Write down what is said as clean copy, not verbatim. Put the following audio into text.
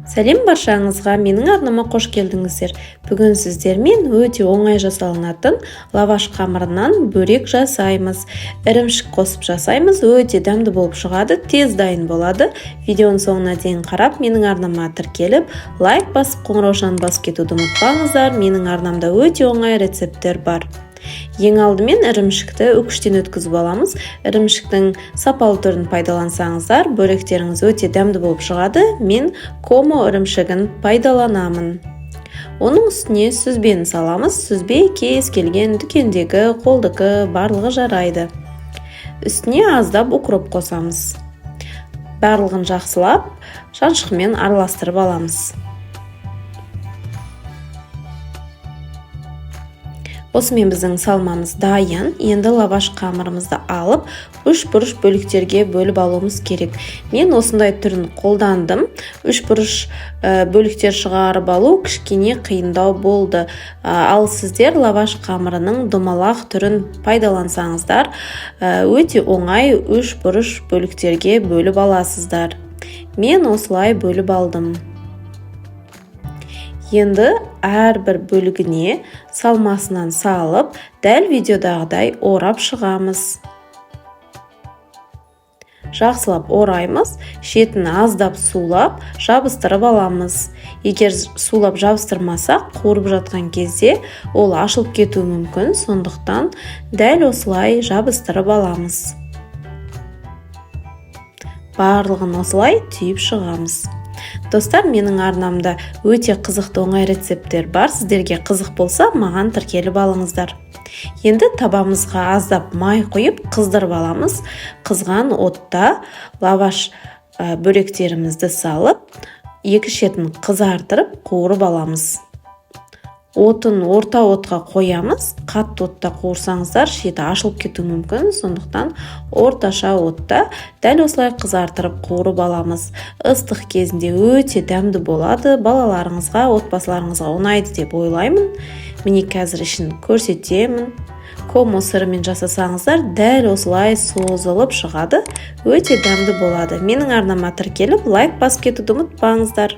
Сәлем баршаңызға, менің арнама қош келдіңіздер. Бүгін сіздермен өте оңай жасалынатын лаваш қамырынан бөрек жасаймыз. Ірімшік қосып жасаймыз, өте дәмді болып шығады, тез дайын болады. Видеоның соңына дейін қарап, менің арнама тіркеліп, лайк басып, қоңыраушаны басып кетуді ұмытпаңыздар. Менің арнамда өте оңай рецепттер бар. Ең алдымен ірімшікті үкіштен өткізіп аламыз. Ірімшіктің сапалы түрін пайдалансаңыздар, бөректеріңіз өте дәмді болып шығады. Мен комо ірімшігін пайдаланамын. Оның үстіне сүзбені саламыз. Сүзбе кез келген дүкендегі, қолдығы барлығы жарайды. Үстіне аздап укроп қосамыз. Барлығын жақсылап, шаншқымен араластырып аламыз. Осымен біздің салмамыз дайын. Енді лаваш қамырымызды алып, 3 бұрыш бөліктерге бөліп алуымыз керек. Мен осындай түрін қолдандым. 3 бұрыш бөліктер шығарып алу кішкене қиындау болды. Ал сіздер лаваш қамырының домалақ түрін пайдалансаңыздар, өте оңай 3 бұрыш бөліктерге бөліп аласыздар. Мен осылай бөліп алдым. Енді әрбір бөлігіне салмасынан салып, дәл видеодағыдай орап шығамыз. Жақсылап ораймыз, шетін аздап сулап, жабыстырып аламыз. Егер сулап жабыстырмасақ, қуырып жатқан кезде ол ашылып кетуі мүмкін, сондықтан дәл осылай жабыстырып аламыз. Барлығын осылай түйіп шығамыз. Достар, менің арнамда өте қызықты оңай рецепттер бар. Сіздерге қызық болса, маған тіркеліп алыңыздар. Енді табамызға аздап май құйып қыздырып аламыз. Қызған отта лаваш бөректерімізді салып, екі шетін қызартырып қуырып аламыз. Отын орта отқа қоямыз. Қатты отта қуырсаңыздар, шеті ашылып кетуі мүмкін, сондықтан орташа отта дәл осылай қызартырып қуырып аламыз. Ыстық кезінде өте дәмді болады. Балаларыңызға, отбасыларыңызға ұнайды деп ойлаймын. Міне қазір ішін көрсетемін. Комо сырымен жасасаңыздар, дәл осылай созылып шығады. Өте дәмді болады. Менің арнама тіркеліп, лайк басып кетуді ұмытпаңыздар.